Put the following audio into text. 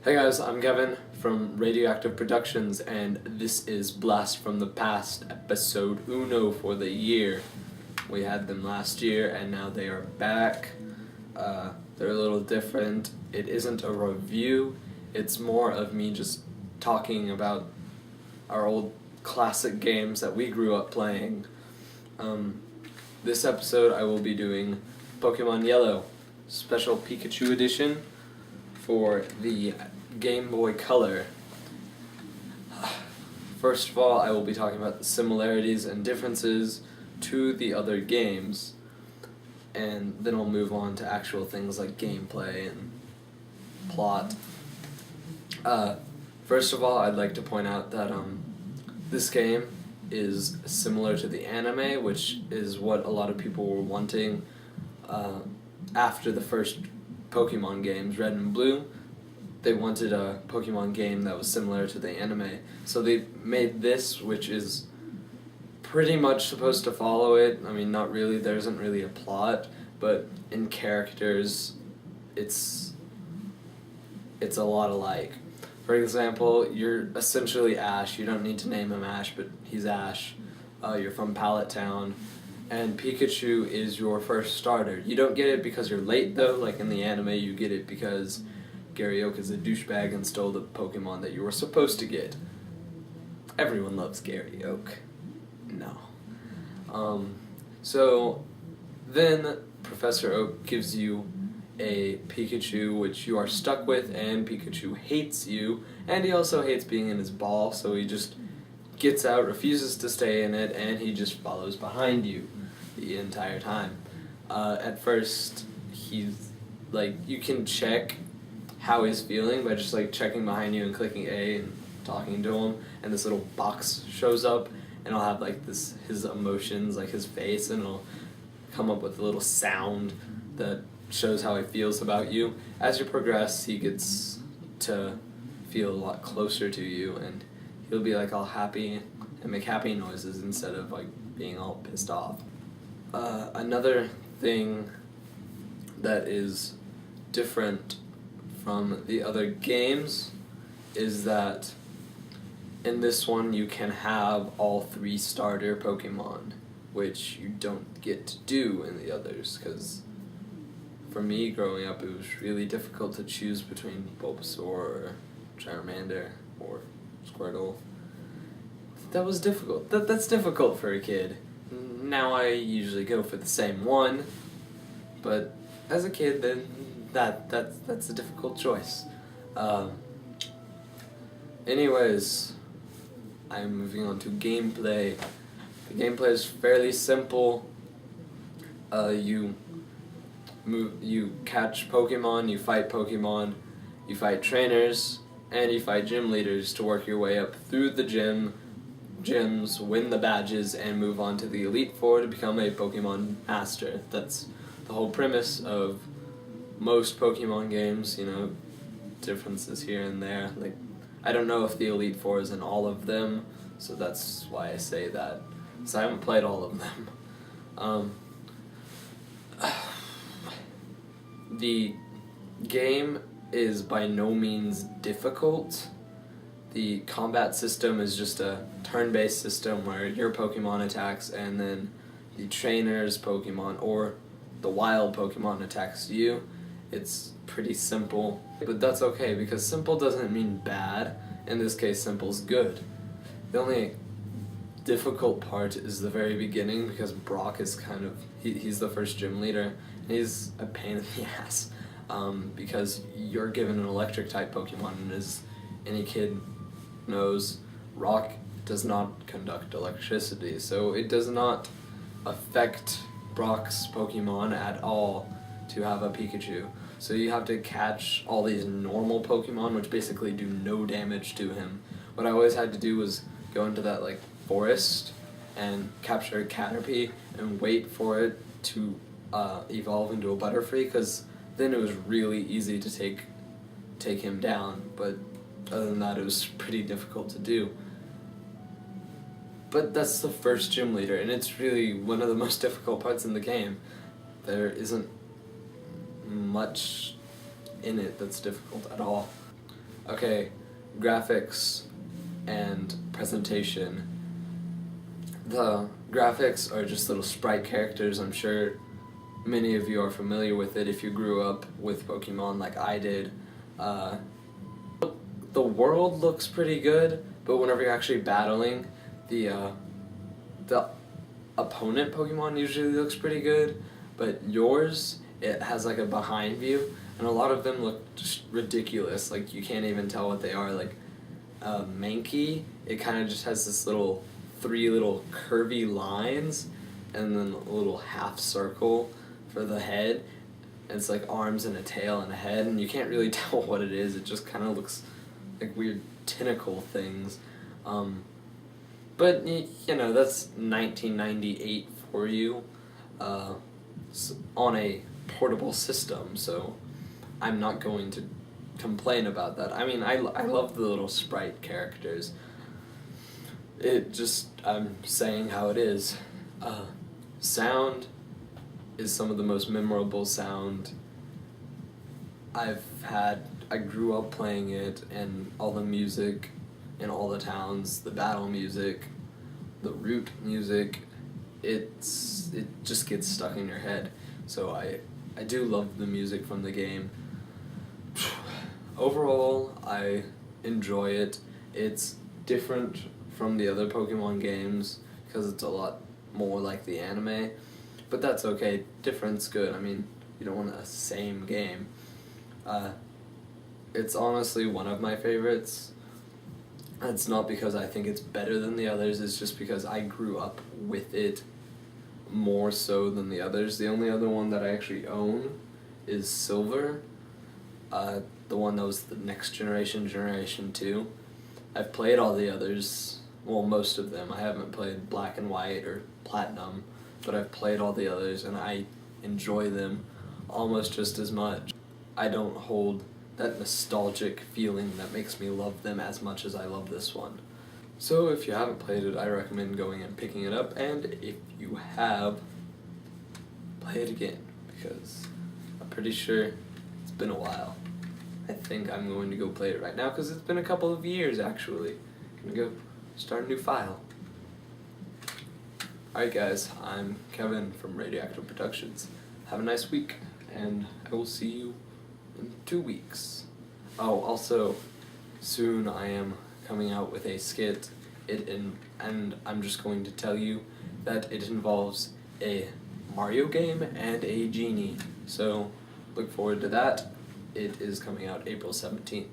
Hey guys, I'm Kevin from Radioactive Productions, and this is Blast from the Past, episode uno for the year. We had them last year, and now they are back. They're a little different. It isn't a review, it's more of me just talking about our old classic games that we grew up playing. This episode I will be doing Pokemon Yellow, Special Pikachu Edition for the Game Boy Color. First of all, I will be talking about the similarities and differences to the other games, and then I'll move on to actual things like gameplay and plot. First of all, I'd like to point out that this game is similar to the anime, which is what a lot of people were wanting after the first Pokemon games, Red and Blue. They wanted a Pokemon game that was similar to the anime, so they made this, which is pretty much supposed to follow it. I mean, not really, there isn't really a plot, but in characters, it's a lot alike. For example, you're essentially Ash. You don't need to name him Ash, but he's Ash. You're from Pallet Town, and Pikachu is your first starter. You don't get it because you're late, though, like in the anime. You get it because Gary Oak is a douchebag and stole the Pokemon that you were supposed to get. Everyone loves Gary Oak. No. So then Professor Oak gives you a Pikachu which you are stuck with, and Pikachu hates you, and he also hates being in his ball, so he just gets out, refuses to stay in it, and he just follows behind you the entire time. At first, he's like, you can check how he's feeling by just like checking behind you and clicking A and talking to him, and this little box shows up, and it'll have like his emotions, like his face, and it'll come up with a little sound that shows how he feels about you. As you progress, he gets to feel a lot closer to you, and he'll be like all happy and make happy noises instead of like being all pissed off. Another thing that is different from the other games is that in this one you can have all 3 starter Pokemon, which you don't get to do in the others, because for me growing up it was really difficult to choose between Bulbasaur or Charmander or Squirtle. That was difficult. That's difficult for a kid. Now I usually go for the same one, but as a kid then that's a difficult choice. Anyways, I'm moving on to gameplay. The gameplay is fairly simple. You catch Pokemon, you fight trainers, and you fight gym leaders to work your way up through the gyms, win the badges, and move on to the Elite Four to become a Pokemon Master. That's the whole premise of most Pokemon games, differences here and there. Like, I don't know if the Elite Four is in all of them, so that's why I say that, because I haven't played all of them. The game is by no means difficult. The combat system is just a turn-based system where your Pokemon attacks and then the trainer's Pokemon or the wild Pokemon attacks you. It's pretty simple, but that's okay because simple doesn't mean bad. In this case, simple's good. The only difficult part is the very beginning, because Brock is he's the first gym leader. He's a pain in the ass because you're given an electric type Pokemon, and as any kid knows, rock does not conduct electricity, so it does not affect Brock's Pokemon at all to have a Pikachu. So you have to catch all these normal Pokemon, which basically do no damage to him. What I always had to do was go into that forest and capture a Caterpie and wait for it to evolve into a Butterfree, because then it was really easy to take him down, but other than that it was pretty difficult to do. But that's the first gym leader, and it's really one of the most difficult parts in the game. There isn't much in it that's difficult at all. Okay, graphics and presentation. The graphics are just little sprite characters. I'm sure many of you are familiar with it if you grew up with Pokemon like I did. The world looks pretty good, but whenever you're actually battling, the opponent Pokemon usually looks pretty good, but yours, it has like a behind view, and a lot of them look just ridiculous. Like you can't even tell what they are. Like Mankey, it kind of just has this three little curvy lines, and then a little half circle for the head. And it's like arms and a tail and a head, and you can't really tell what it is. It just kind of looks like weird tentacle things. But you know, that's 1998 for you, on a portable system, so I'm not going to complain about that. I mean, I love the little sprite characters. I'm saying how it is. Sound is some of the most memorable sound I've had. I grew up playing it, and all the music in all the towns, the battle music, the route music, it just gets stuck in your head. So I do love the music from the game. Overall, I enjoy it. It's different from the other Pokemon games because it's a lot more like the anime, but that's okay. Different's good. I mean, you don't want a same game. It's honestly one of my favorites. It's not because I think it's better than the others, it's just because I grew up with it more so than the others. The only other one that I actually own is Silver, the one that was the next generation, Generation 2. I've played all the others, well, most of them. I haven't played Black and White or Platinum, but I've played all the others, and I enjoy them almost just as much. I don't hold that nostalgic feeling that makes me love them as much as I love this one. So if you haven't played it, I recommend going and picking it up, and if you have, play it again, because I'm pretty sure it's been a while. I think I'm going to go play it right now, because it's been a couple of years, actually. I'm going to go start a new file. Alright guys, I'm Kevin from Radioactive Productions. Have a nice week, and I will see you in 2 weeks. Oh, also, soon I am coming out with a skit, and I'm just going to tell you that it involves a Mario game and a genie. So, look forward to that. It is coming out April 17th.